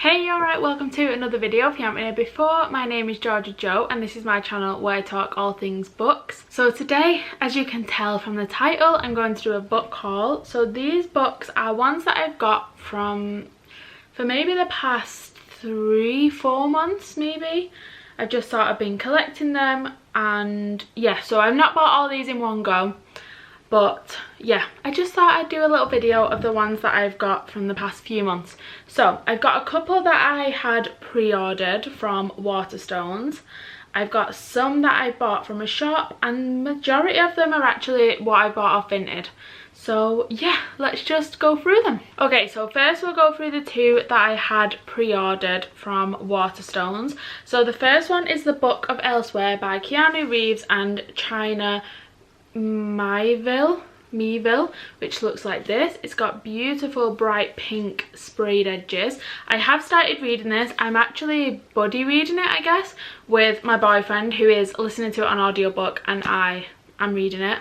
Hey, alright, welcome to another video. If you haven't been here before, my name is Georgia Jo and this is my channel where I talk all things books. So today, as you can tell from the title, I'm going to do a book haul. So these books are ones that I've got for maybe the past 3-4 months maybe. I've just sort of been collecting them, and yeah, so I've not bought all these in one go. But yeah, I just thought I'd do a little video of the ones that I've got from the past few months. So I've got a couple that I had pre-ordered from Waterstones. I've got some that I bought from a shop, and majority of them are actually what I bought off Vinted. So yeah, let's just go through them. Okay, so first we'll go through the two that I had pre-ordered from Waterstones. So the first one is The Book of Elsewhere by Keanu Reeves and China Miéville, which looks like this. It's got beautiful bright pink sprayed edges. I have started reading this. I'm actually buddy reading it, I guess, with my boyfriend, who is listening to it on audiobook, and I am reading it,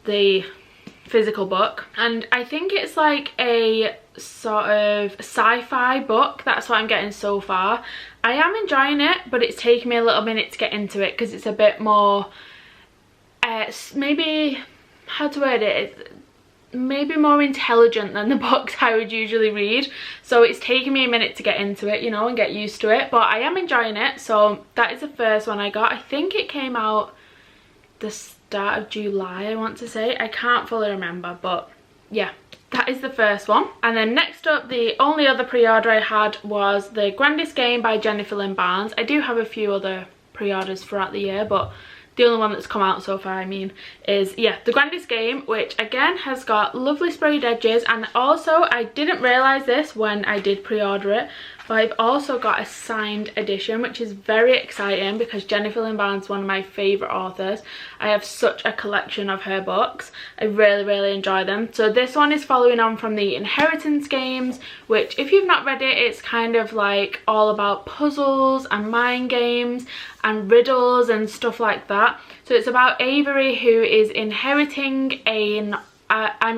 the physical book. And I think it's like a sort of sci-fi book. That's what I'm getting so far. I am enjoying it, but it's taken me a little minute to get into it because it's a bit more maybe, how to word it, maybe more intelligent than the books I would usually read. So it's taken me a minute to get into it, you know, and get used to it, but I am enjoying it. So that is the first one I got. I think it came out the start of July, I want to say. I can't fully remember, but yeah, that is the first one. And then next up, the only other pre-order I had was The Grandest Game by Jennifer Lynn Barnes. I do have a few other pre-orders throughout the year, but the only one that's come out so far, I mean, is, yeah, The Grandest Game, which again has got lovely sprayed edges. And also, I didn't realise this when I did pre-order it, but I've also got a signed edition, which is very exciting because Jennifer Lynn Barnes is one of my favourite authors. I have such a collection of her books. I really enjoy them. So this one is following on from the Inheritance games, which, if you've not read it, it's kind of like all about puzzles and mind games and riddles and stuff like that. So it's about Avery, who is inheriting an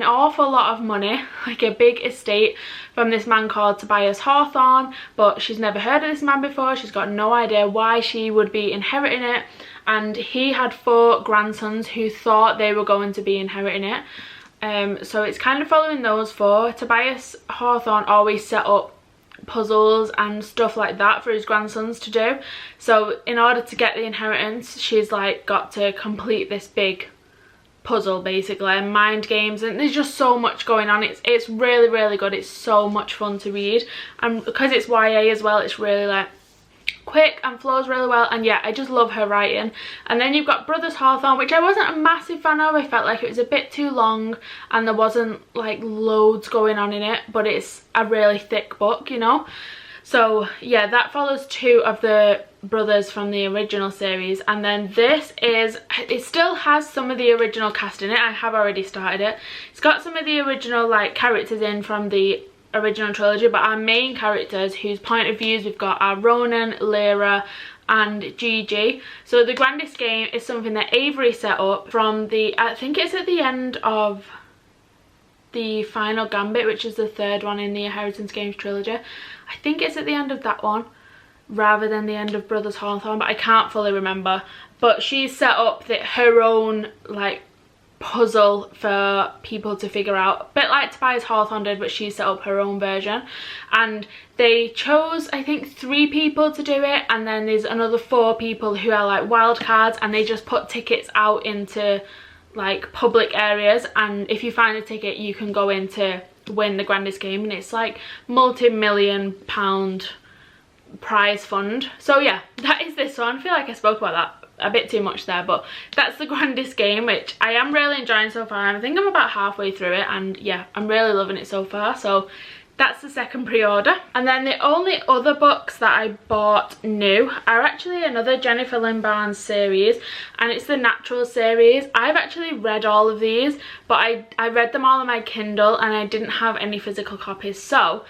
awful lot of money, like a big estate, from this man called Tobias Hawthorne, but she's never heard of this man before. She's got no idea why she would be inheriting it, and he had 4 grandsons who thought they were going to be inheriting it. So it's kind of following those 4. Tobias Hawthorne always set up puzzles and stuff like that for his grandsons to do. So in order to get the inheritance, she's like got to complete this big puzzle basically, and mind games, and there's just so much going on. It's really good. It's so much fun to read, and because it's YA as well, it's really like quick and flows really well. And yeah, I just love her writing. And then you've got Brothers Hawthorne, which I wasn't a massive fan of. I felt like it was a bit too long and there wasn't like loads going on in it, but it's a really thick book, you know. So yeah, that follows 2 of the brothers from the original series. And then this is, it still has some of the original cast in it. I have already started it. It's got some of the original like characters in from the original trilogy, but our main characters whose point of views we've got are Ronan, Lyra and Gigi. So The Grandest Game is something that Avery set up from the, I think it's at the end of the Final Gambit, which is the 3rd one in the Inheritance Games trilogy. I think it's at the end of that one rather than the end of Brothers Hawthorne, but I can't fully remember. But she's set up her own like puzzle for people to figure out, a bit like Tobias Hawthorne did, but she set up her own version. And they chose, I think, 3 people to do it, and then there's another 4 people who are like wild cards, and they just put tickets out into like public areas, and if you find a ticket you can go in to win the Grandest Game, and it's like multi-million-pound prize fund. So yeah, that is this one. I feel like I spoke about that a bit too much there, but that's The Grandest Game, which I am really enjoying so far. I think I'm about halfway through it, and yeah, I'm really loving it so far. So that's the second pre-order. And then the only other books that I bought new are actually another Jennifer Lynn Barnes series, and it's the Natural series. I've actually read all of these, but I read them all on my Kindle and I didn't have any physical copies. So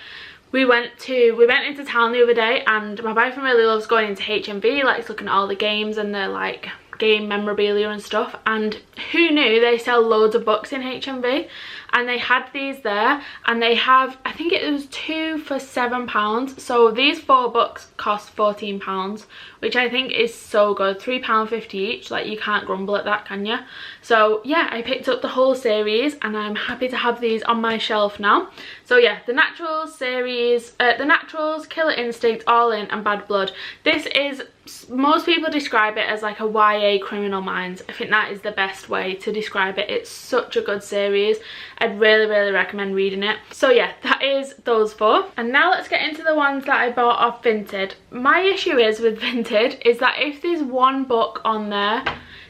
we went into town the other day, and my boyfriend really loves going into HMV, likes looking at all the games and the like game memorabilia and stuff, and who knew they sell loads of books in HMV, and they had these there, and they have, I think it was 2 for £7, so these 4 books cost £14, which I think is so good. £3.50 each, like you can't grumble at that, can you? So yeah, I picked up the whole series and I'm happy to have these on my shelf now. So yeah, the Naturals series, the Naturals, Killer Instinct, All In and Bad Blood. This is, most people describe it as like a YA Criminal Minds. I think that is the best way to describe it. It's such a good series. I'd really recommend reading it. So yeah, that is those 4. And now let's get into the ones that I bought off Vinted. My issue is with Vinted is that if there's one book on there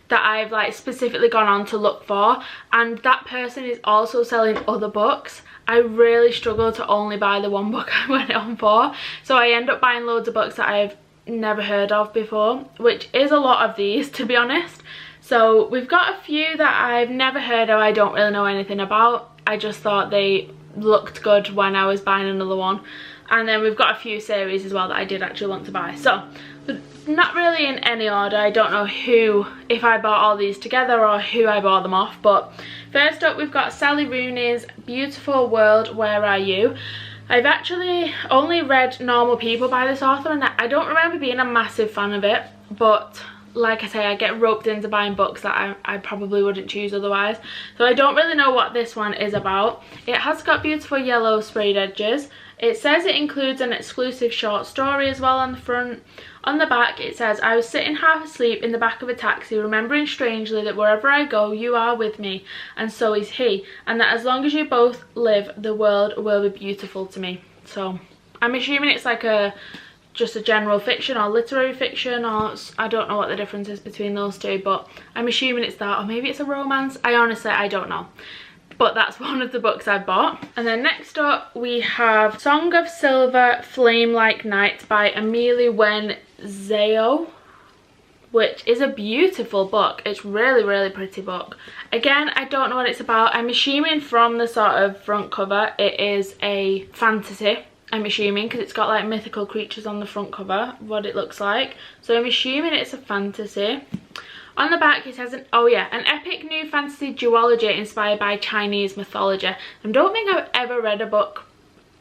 that I've like specifically gone on to look for, and that person is also selling other books, I really struggle to only buy the one book I went on for. So I end up buying loads of books that I've never heard of before, which is a lot of these, to be honest. So we've got a few that I've never heard of, I don't really know anything about. I just thought they looked good when I was buying another one. And then we've got a few series as well that I did actually want to buy. So not really in any order. I don't know who, if I bought all these together or who I bought them off. But first up, we've got Sally Rooney's Beautiful World, Where Are You? I've actually only read Normal People by this author, and I don't remember being a massive fan of it, but like I say, I get roped into buying books that I probably wouldn't choose otherwise. So I don't really know what this one is about. It has got beautiful yellow sprayed edges. It says it includes an exclusive short story as well on the front. On the back it says, I was sitting half asleep in the back of a taxi, remembering strangely that wherever I go you are with me, and so is he, and that as long as you both live the world will be beautiful to me. So I'm assuming it's like just a general fiction or literary fiction, or I don't know what the difference is between those two, but I'm assuming it's that, or maybe it's a romance. I don't know. But that's one of the books I bought. And then next up we have Song of Silver, Flame Like Night by Amelie Wen Zhao, which is a beautiful book. It's really pretty book. Again, I don't know what it's about. I'm assuming from the sort of front cover it is a fantasy. I'm assuming, because it's got like mythical creatures on the front cover, what it looks like. So I'm assuming it's a fantasy. On the back it says, an epic new fantasy duology inspired by Chinese mythology. I don't think I've ever read a book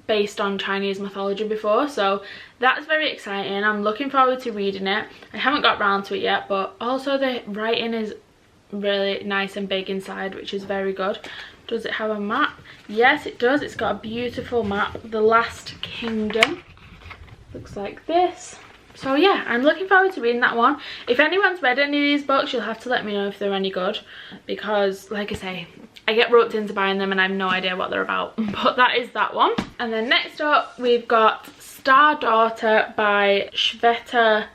based on Chinese mythology before, so that's very exciting. I'm looking forward to reading it. I haven't got round to it yet, but also the writing is really nice and big inside, which is very good. Does it have a map? Yes, it does. It's got a beautiful map. The Last Kingdom. Looks like this. So yeah, I'm looking forward to reading that one. If anyone's read any of these books, you'll have to let me know if they're any good, because like I say, I get roped into buying them and I have no idea what they're about. But that is that one. And then next up we've got Star Daughter by Shweta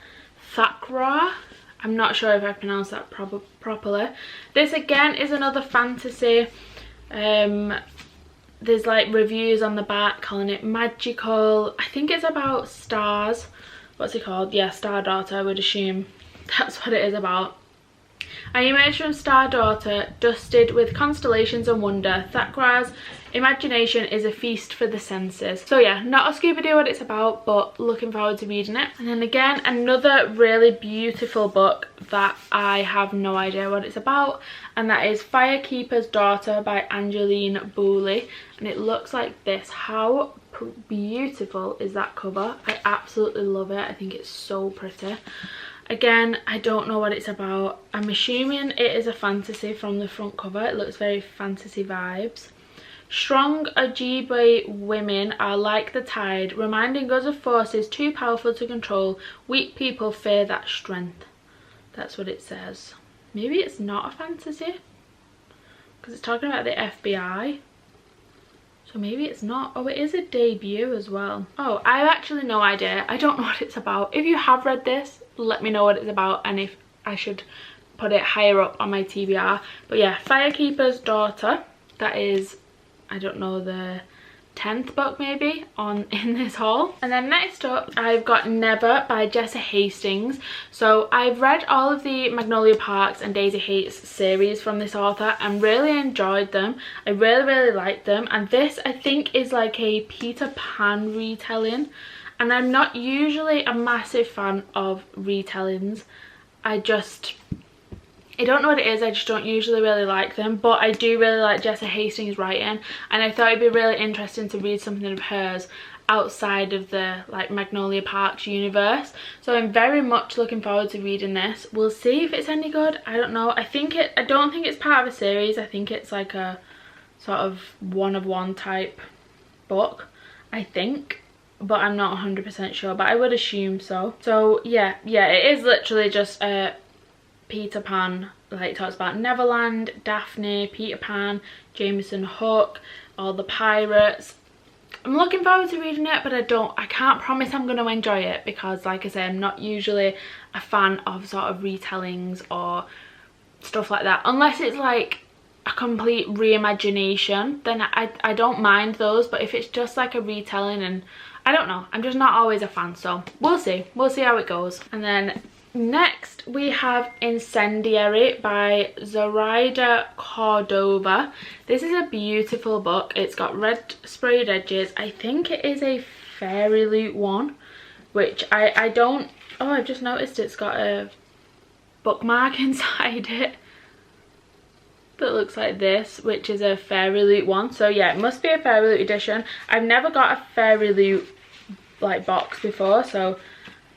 Thakrar. I'm not sure if I pronounced that properly. This again is another fantasy. There's like reviews on the back calling it magical. I think it's about stars. What's it called? Yeah, Star Daughter, I would assume that's what it is about. I emerged from Star Daughter dusted with constellations and wonder. Thakrar's imagination is a feast for the senses. So yeah, not a Scooby-Doo what it's about, but looking forward to reading it. And then again, another really beautiful book that I have no idea what it's about, and that is Firekeeper's Daughter by Angeline Booley, and it looks like this. How beautiful is that cover? I absolutely love it. I think it's so pretty. Again, I don't know what it's about. I'm assuming it is a fantasy from the front cover. It looks very fantasy vibes. Strong Ojibwe women are like the tide, reminding us of forces too powerful to control. Weak people fear that strength. That's what it says. Maybe it's not a fantasy, because it's talking about the FBI. So maybe it's not. Oh, it is a debut as well. Oh, I have actually no idea. I don't know what it's about. If you have read this, let me know what it's about and if I should put it higher up on my TBR. But yeah, Firekeeper's Daughter. That is, I don't know, the 10th book maybe in this haul. And then next up I've got Never by Jessa Hastings. So I've read all of the Magnolia Parks and Daisy Hates series from this author and really enjoyed them. I really liked them, and this I think is like a Peter Pan retelling, and I'm not usually a massive fan of retellings. I just I don't know what it is, I just don't usually really like them, but I do really like Jessa Hastings' writing, and I thought it'd be really interesting to read something of hers outside of the like Magnolia Parks universe. So I'm very much looking forward to reading this. We'll see if it's any good. I don't know. I don't think it's part of a series. I think it's like a sort of one-of-one type book, I think, but I'm not 100% sure, but I would assume so. So yeah, it is literally just a Peter Pan, like it talks about Neverland, Daphne, Peter Pan, Jameson Hook, all the pirates. I'm looking forward to reading it, but I can't promise I'm going to enjoy it, because like I say, I'm not usually a fan of sort of retellings or stuff like that, unless it's like a complete reimagination, then I don't mind those. But if it's just like a retelling, and I don't know, I'm just not always a fan, so we'll see how it goes. And then next we have Incendiary by Zoraida Cordova. This is a beautiful book. It's got red sprayed edges. I think it is a Fairy Loot one, which I don't, oh, I've just noticed it's got a bookmark inside it that looks like this, which is a Fairy Loot one. So yeah, it must be a Fairy Loot edition. I've never got a Fairy Loot like box before, so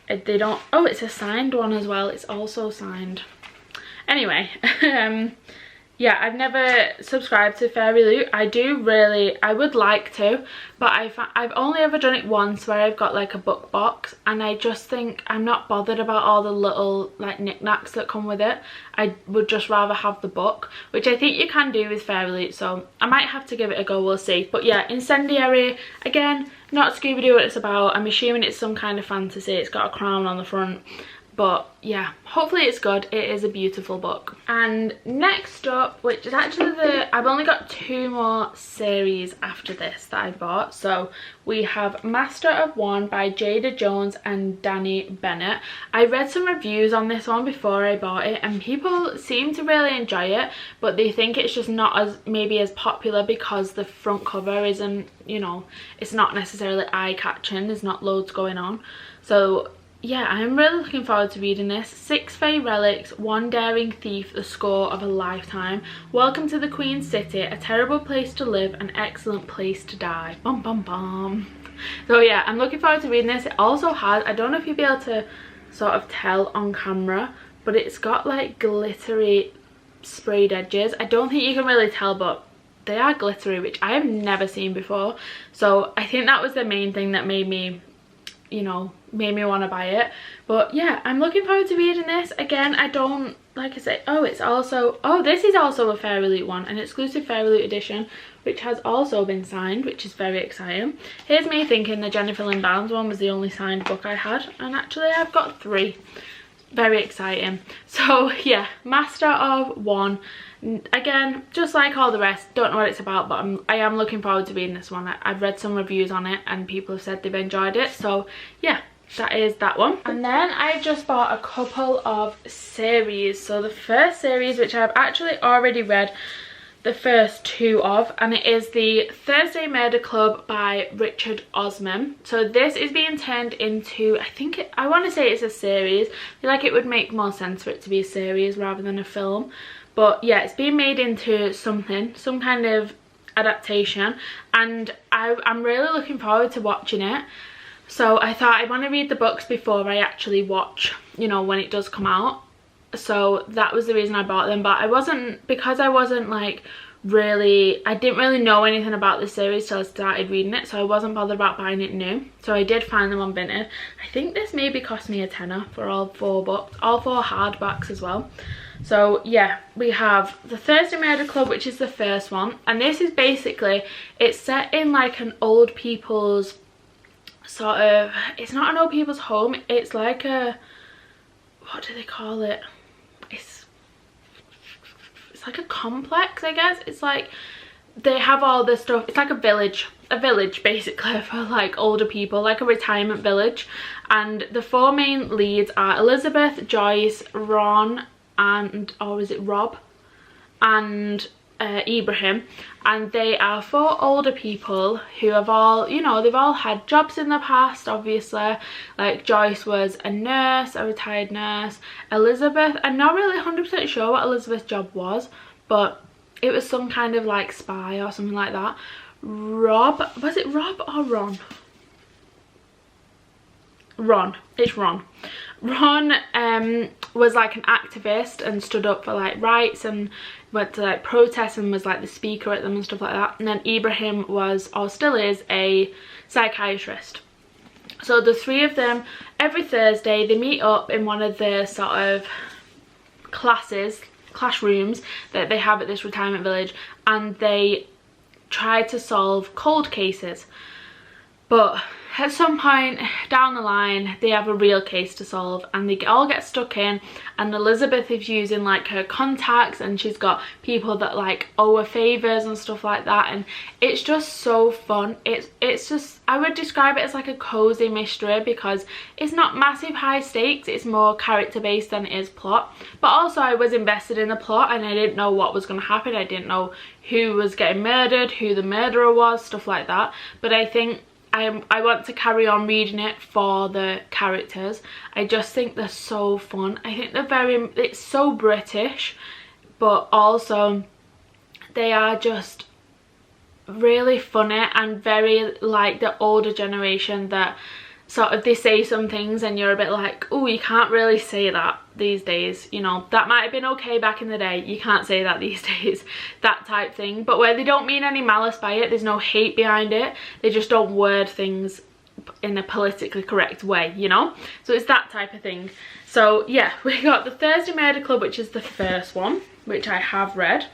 they don't, oh, it's a signed one as well. It's also signed. Anyway, yeah, I've never subscribed to Fairy Loot. I would like to, but I've only ever done it once, where I've got like a book box, and I just think I'm not bothered about all the little like knickknacks that come with it. I would just rather have the book, which I think you can do with Fairy Loot, so I might have to give it a go, we'll see. But yeah, Incendiary, again, not Scooby-Doo what it's about. I'm assuming it's some kind of fantasy. It's got a crown on the front. But yeah, hopefully it's good. It is a beautiful book. And next up, which is actually I've only got 2 more series after this that I bought. So we have Master of One by Jada Jones and Danny Bennett. I read some reviews on this one before I bought it, and people seem to really enjoy it, but they think it's just not as maybe as popular because the front cover isn't, you know, it's not necessarily eye-catching. There's not loads going on. So yeah, I'm really looking forward to reading this. 6 Fey relics, 1 daring thief, the score of a lifetime. Welcome to the Queen's City, a terrible place to live, an excellent place to die. Bum bum bum. So yeah, I'm looking forward to reading this. It also has, I don't know if you'll be able to sort of tell on camera, but it's got like glittery sprayed edges. I don't think you can really tell, but they are glittery, which I have never seen before. So I think that was the main thing that made me, you know, made me want to buy it. But yeah, I'm looking forward to reading this. Again, I don't, like I say, oh, it's also, oh, this is also a Fairy Loot one, an exclusive Fairy Loot edition, which has also been signed, which is very exciting. Here's me thinking the Jennifer Lynn Barnes one was the only signed book I had, and actually I've got 3. Very exciting. So yeah, Master of One. Again, just like all the rest, don't know what it's about, but I am looking forward to reading this one. I've read some reviews on it and people have said they've enjoyed it, so yeah, that is that one. And then I just bought a couple of series. So the first series, which I've actually already read the first 2 of, and it is the Thursday Murder Club by Richard Osman. So this is being turned into, I want to say it's a series. I feel like it would make more sense for it to be a series rather than a film. But yeah, it's being made into something, some kind of adaptation, and I'm really looking forward to watching it. So I thought I want to read the books before I actually watch, you know, when it does come out. So that was the reason I bought them. But I wasn't like really, I didn't really know anything about this series till I started reading it, so I wasn't bothered about buying it new. So I did find them on Vinted. I think this maybe cost me a tenner for all 4 books, all 4 hardbacks as well. So yeah, we have the Thursday Murder Club, which is the first one, and this is basically, it's set in like an old people's sort of, it's not an old people's home, it's like a, what do they call it, it's like a complex, I guess. It's like they have all this stuff, it's like a village basically for like older people, like a retirement village. And the 4 main leads are Elizabeth, Joyce, Ron, and, or is it Rob? And Ibrahim, and they are 4 older people who have all, you know, they've all had jobs in the past, obviously. Like Joyce was a nurse, a retired nurse. Elizabeth, I'm not really 100% sure what Elizabeth's job was, but it was some kind of like spy or something like that. Rob, was it Rob or Ron? Ron, it's Ron. Ron was like an activist and stood up for like rights and went to like protests and was like the speaker at them and stuff like that. And then Ibrahim was, or still is, a psychiatrist. So the 3 of them, every Thursday they meet up in one of the sort of classrooms that they have at this retirement village, and they try to solve cold cases. But at some point down the line they have a real case to solve, and they all get stuck in, and Elizabeth is using like her contacts, and she's got people that like owe her favours and stuff like that, and it's just so fun. It's just, I would describe it as like a cozy mystery, because it's not massive high stakes, it's more character based than it is plot. But also I was invested in the plot, and I didn't know what was going to happen. I didn't know who was getting murdered, who the murderer was, stuff like that. But I think I want to carry on reading it for the characters. I just think they're so fun. I think it's so British, but also they are just really funny and very like the older generation that sort of, they say some things and you're a bit like, oh, you can't really say that these days, you know, that might have been okay back in the day, you can't say that these days, that type thing. But where they don't mean any malice by it, there's no hate behind it, they just don't word things in a politically correct way, you know. So it's that type of thing. So yeah, we got the Thursday Murder Club, which is the first one, which I have read.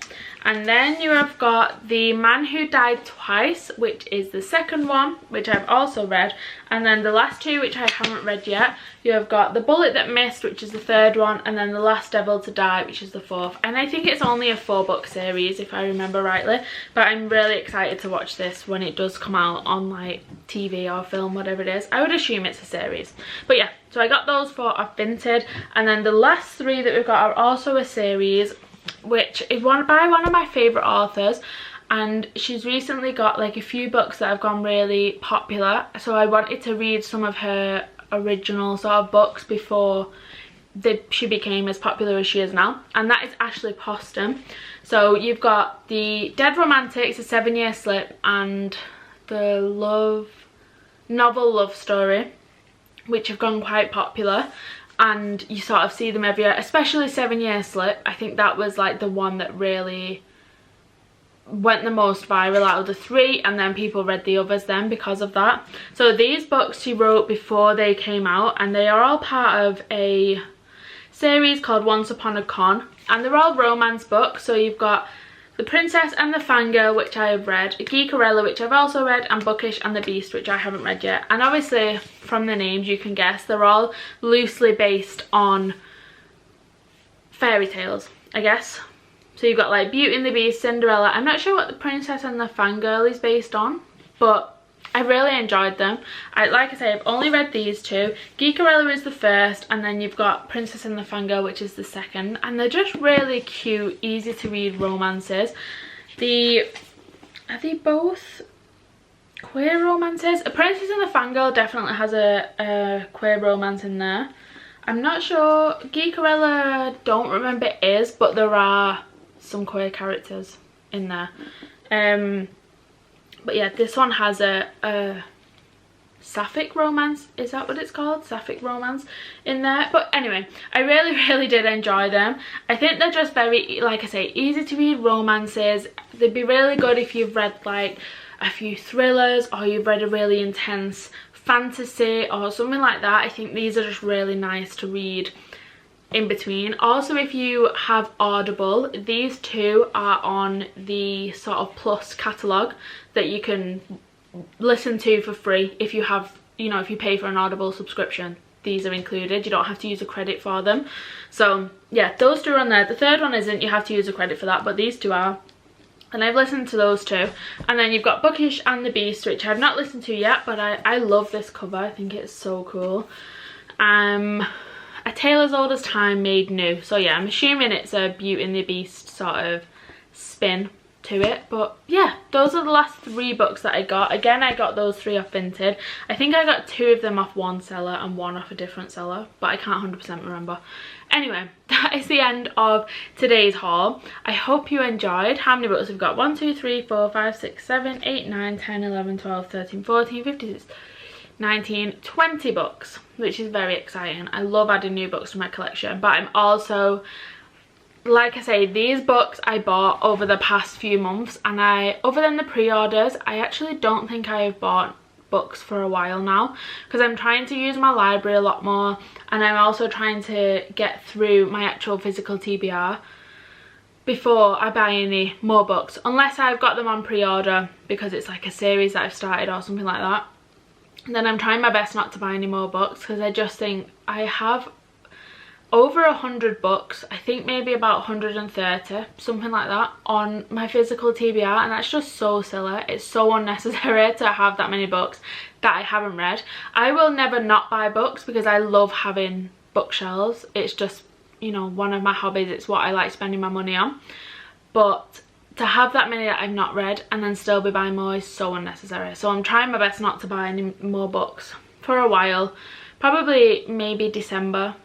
And then you have got The Man Who Died Twice, which is the second one, which I've also read. And then the last 2, which I haven't read yet, you have got The Bullet That Missed, which is the third one, and then The Last Devil to Die, which is the 4th. And I think it's only a 4-book series, if I remember rightly. But I'm really excited to watch this when it does come out on like TV or film, whatever it is. I would assume it's a series. But yeah, so I got those 4 off Vinted. And then the last 3 that we've got are also a series, which is by one of my favourite authors, and she's recently got like a few books that have gone really popular, so I wanted to read some of her original sort of books before she became as popular as she is now, and that is Ashley Poston. So you've got The Dead Romantics, A 7-Year Slip, and the novel Love Story, which have gone quite popular. And you sort of see them every year, especially 7-Year Slip. I think that was like the one that really went the most viral out of the 3, and then people read the others then because of that. So these books she wrote before they came out, and they are all part of a series called Once Upon a Con, and they're all romance books. So you've got The Princess and the Fangirl, which I have read, Geekerella, which I've also read, and Bookish and the Beast, which I haven't read yet. And obviously from the names you can guess they're all loosely based on fairy tales, I guess. So you've got like Beauty and the Beast, Cinderella. I'm not sure what The Princess and the Fangirl is based on, but I really enjoyed them. Like I say, I've only read these 2. Geekerella is the first, and then you've got Princess and the Fangirl, which is the second. And they're just really cute, easy to read romances. Are they both queer romances? A Princess and the Fangirl definitely has a queer romance in there. I'm not sure. Geekerella, don't remember it is, but there are some queer characters in there. But yeah, this one has a sapphic romance, is that what it's called? Sapphic romance in there. But anyway, I really did enjoy them. I think they're just very, like I say, easy to read romances. They'd be really good if you've read like a few thrillers, or you've read a really intense fantasy or something like that. I think these are just really nice to read in between. Also, if you have Audible, these 2 are on the sort of Plus catalogue that you can listen to for free if you have, you know, if you pay for an Audible subscription. These are included, you don't have to use a credit for them. So yeah, those 2 are on there. The third one isn't, you have to use a credit for that, but these 2 are. And I've listened to those 2. And then you've got Bookish and the Beast, which I've not listened to yet, but I love this cover. I think it's so cool. A Tale as Old as Time Made New. So yeah, I'm assuming it's a Beauty and the Beast sort of spin to it. But yeah, those are the last 3 books that I got. Again, I got those 3 off Vinted. I think I got 2 of them off one seller and 1 off a different seller, but I can't 100% remember. Anyway, that is the end of today's haul. I hope you enjoyed. How many books we've got? 1, 2, 3, 4, 5, 6, 7, 8, 9, 10, 11, 12, 13, 14, 15, 19, 20 books, which is very exciting. I love adding new books to my collection, but I'm also, like I say, these books I bought over the past few months, and other than the pre-orders, I actually don't think I have bought books for a while now, because I'm trying to use my library a lot more, and I'm also trying to get through my actual physical TBR before I buy any more books, unless I've got them on pre-order because it's like a series that I've started or something like that. Then I'm trying my best not to buy any more books, because I just think I have over 100 books, I think maybe about 130, something like that, on my physical TBR, and that's just so silly. It's so unnecessary to have that many books that I haven't read. I will never not buy books because I love having bookshelves. It's just, you know, one of my hobbies. It's what I like spending my money on. But to have that many that I've not read and then still be buying more is so unnecessary. So I'm trying my best not to buy any more books for a while. Probably maybe December,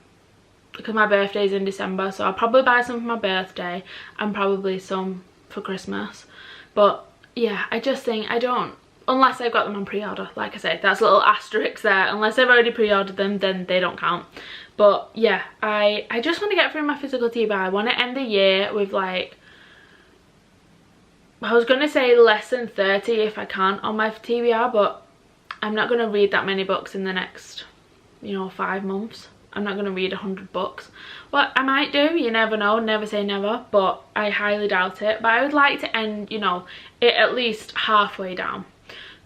because my birthday's in December, so I'll probably buy some for my birthday and probably some for Christmas. But yeah, I just think I don't, unless I've got them on pre-order. Like I said, that's a little asterisk there. Unless I've already pre-ordered them, then they don't count. But yeah, I just want to get through my physical TBR. I want to end the year with, like, I was going to say less than 30 if I can on my TBR, but I'm not going to read that many books in the next, you know, 5 months. I'm not going to read 100 books. Well, I might do, you never know, never say never, but I highly doubt it. But I would like to end, you know, it at least halfway down.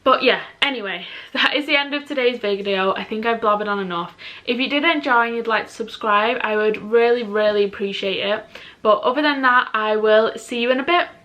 But yeah, anyway, that is the end of today's video. I think I've blabbered on enough. If you did enjoy and you'd like to subscribe, I would really, really appreciate it. But other than that, I will see you in a bit.